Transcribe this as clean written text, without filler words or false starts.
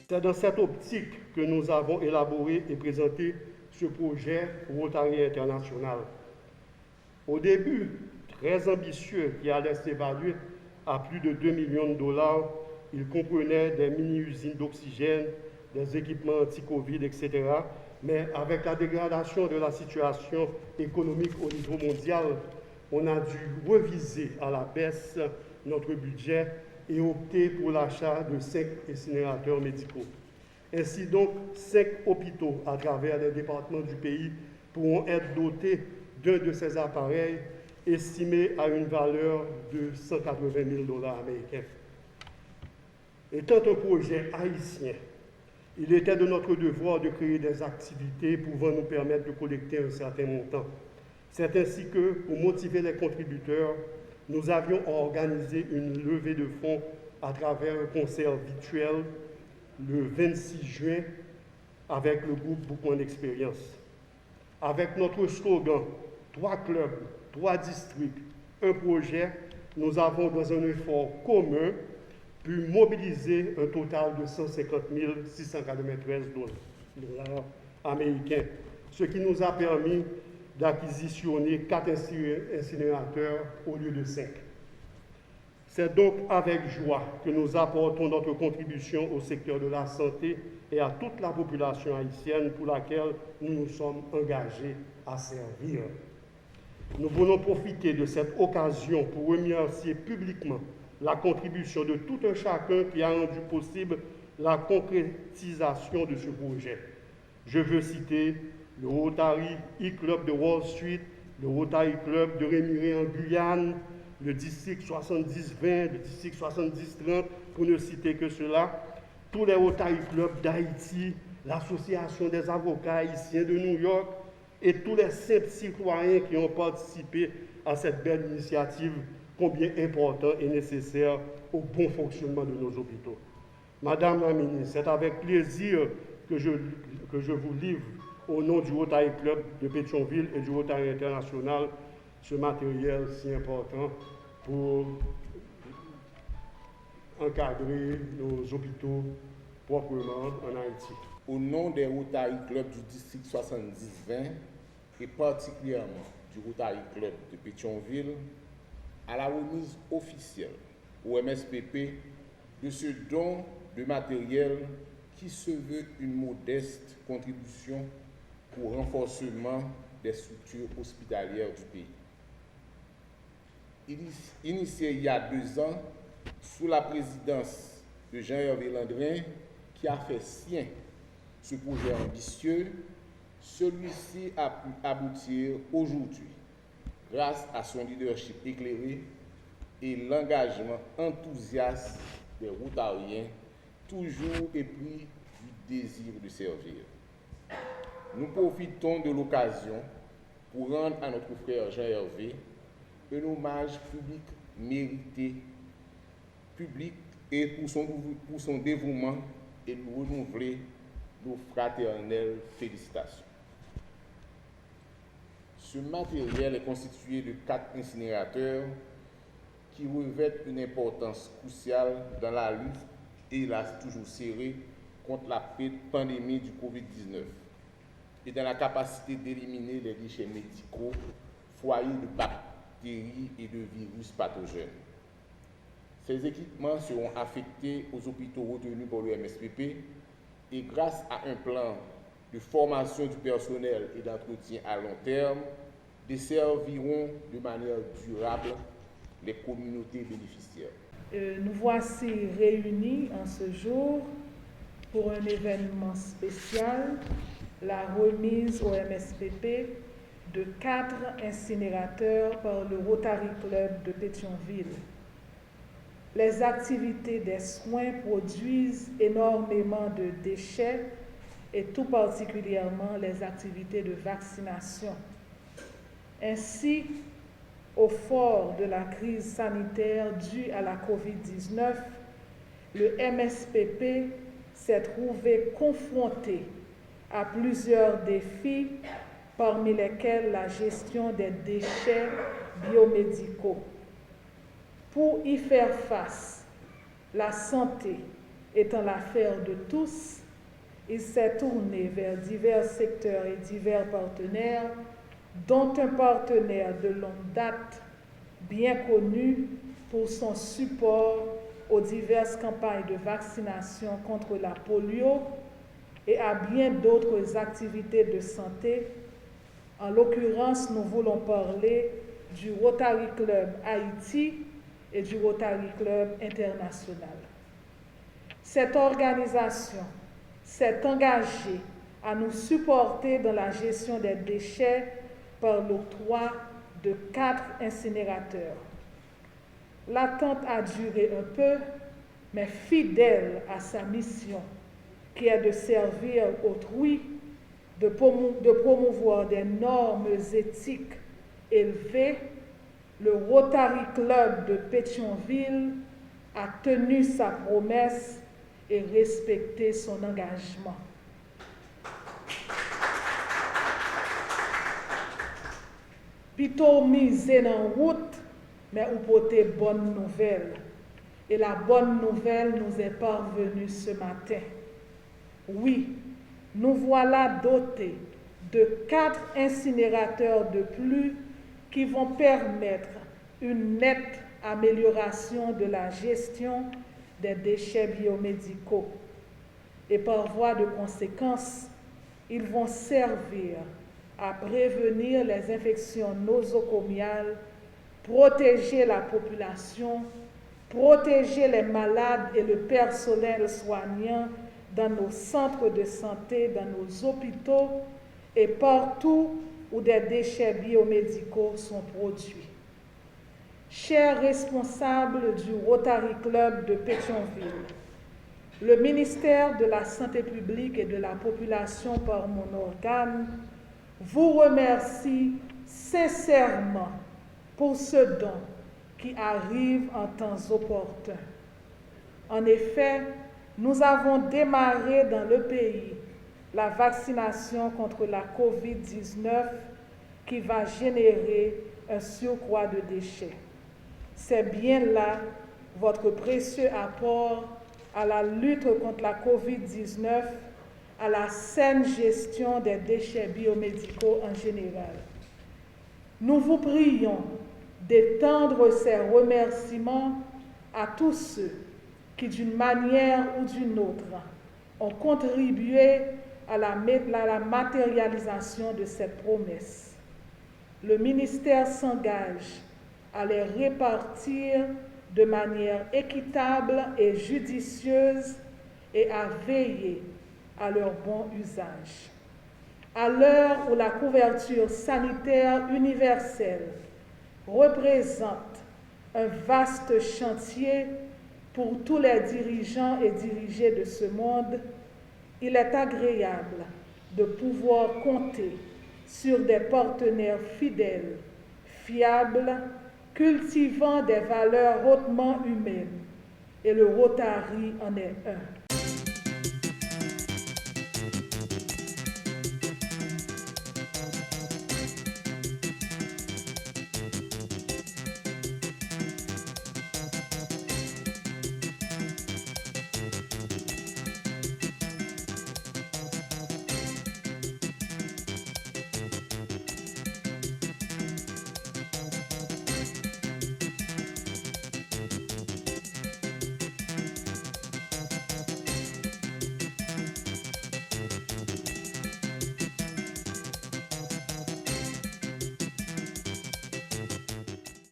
C'est dans cette optique que nous avons élaboré et présenté ce projet Rotary International. Au début, très ambitieux, qui allait s'évaluer à plus de 2 millions de dollars, il comprenait des mini-usines d'oxygène, des équipements anti-Covid, etc. Mais avec la dégradation de la situation économique au niveau mondial, on a dû reviser à la baisse notre budget et opter pour l'achat de 5 incinérateurs médicaux. Ainsi donc, 5 hôpitaux à travers les départements du pays pourront être dotés d'un de ces appareils estimé à une valeur de 180 000 dollars américains. Étant un projet haïtien, il était de notre devoir de créer des activités pouvant nous permettre de collecter un certain montant. C'est ainsi que, pour motiver les contributeurs, nous avions organisé une levée de fonds à travers un concert virtuel le 26 juin avec le groupe Bookman Experience. Avec notre slogan « 3 clubs, 3 districts, un projet », nous avons, dans un effort commun, pu mobiliser un total de 150 693 dollars américains, ce qui nous a permis d'acquisitionner 4 incinérateurs au lieu de 5. C'est donc avec joie que nous apportons notre contribution au secteur de la santé et à toute la population haïtienne pour laquelle nous nous sommes engagés à servir. Nous voulons profiter de cette occasion pour remercier publiquement la contribution de tout un chacun qui a rendu possible la concrétisation de ce projet. Je veux citer le Rotary E-Club de Wall Street, le Rotary Club de Rémiré en Guyane, le district 70-20, le district 70-30, pour ne citer que cela, tous les Rotary Clubs d'Haïti, l'Association des avocats haïtiens de New York et tous les simples citoyens qui ont participé à cette belle initiative combien important et nécessaire au bon fonctionnement de nos hôpitaux. Madame la ministre, c'est avec plaisir que je vous livre au nom du Rotary Club de Pétionville et du Rotary International ce matériel si important pour encadrer nos hôpitaux proprement en Haïti. Au nom des Rotary Club du district 70-20 et particulièrement du Rotary Club de Pétionville, à la remise officielle au MSPP de ce don de matériel qui se veut une modeste contribution au renforcement des structures hospitalières du pays. Initié il y a 2 ans, sous la présidence de Jean-Hervé Landrin, qui a fait sien ce projet ambitieux, celui-ci a pu aboutir aujourd'hui grâce à son leadership éclairé et l'engagement enthousiaste des Rotariens, toujours épris du désir de servir. Nous profitons de l'occasion pour rendre à notre frère Jean-Hervé un hommage mérité et pour son dévouement et nous renouveler nos fraternelles félicitations. Ce matériel est constitué de 4 incinérateurs qui revêtent une importance cruciale dans la lutte, hélas toujours serrée, contre la pandémie du Covid-19 et dans la capacité d'éliminer les déchets médicaux, foyers de bactéries et de virus pathogènes. Ces équipements seront affectés aux hôpitaux retenus par le MSPP et grâce à un plan de formation du personnel et d'entretien à long terme, desserviront de manière durable les communautés bénéficiaires. Nous voici réunis en ce jour pour un événement spécial, la remise au MSPP de 4 incinérateurs par le Rotary Club de Pétionville. Les activités des soins produisent énormément de déchets et tout particulièrement les activités de vaccination. Ainsi, au fort de la crise sanitaire due à la COVID-19, le MSPP s'est trouvé confronté à plusieurs défis, parmi lesquels la gestion des déchets biomédicaux. Pour y faire face, la santé étant l'affaire de tous, il s'est tourné vers divers secteurs et divers partenaires, dont un partenaire de longue date bien connu pour son support aux diverses campagnes de vaccination contre la polio et à bien d'autres activités de santé. En l'occurrence, nous voulons parler du Rotary Club Haïti et du Rotary Club International. Cette organisation s'est engagée à nous supporter dans la gestion des déchets par l'octroi de 4 incinérateurs. L'attente a duré un peu, mais fidèle à sa mission, qui est de servir autrui, de promouvoir des normes éthiques élevées, le Rotary Club de Pétionville a tenu sa promesse et respecté son engagement. Plutôt misé dans route, mais ou porter bonne nouvelle. Et la bonne nouvelle nous est parvenue ce matin. Oui, nous voilà dotés de 4 incinérateurs de plus qui vont permettre une nette amélioration de la gestion des déchets biomédicaux. Et par voie de conséquence, ils vont servir à prévenir les infections nosocomiales, protéger la population, protéger les malades et le personnel soignant dans nos centres de santé, dans nos hôpitaux et partout où des déchets biomédicaux sont produits. Chers responsables du Rotary Club de Pétionville, le ministère de la Santé publique et de la population par mon organe vous remercie sincèrement pour ce don qui arrive en temps opportun. En effet, nous avons démarré dans le pays la vaccination contre la COVID-19 qui va générer un surcroît de déchets. C'est bien là votre précieux apport à la lutte contre la COVID-19, à la saine gestion des déchets biomédicaux en général. Nous vous prions d'étendre ces remerciements à tous ceux qui, d'une manière ou d'une autre, ont contribué à la matérialisation de cette promesse. Le ministère s'engage à les répartir de manière équitable et judicieuse et à veiller à leur bon usage. À l'heure où la couverture sanitaire universelle représente un vaste chantier pour tous les dirigeants et dirigés de ce monde, il est agréable de pouvoir compter sur des partenaires fidèles, fiables, cultivant des valeurs hautement humaines, et le Rotary en est un.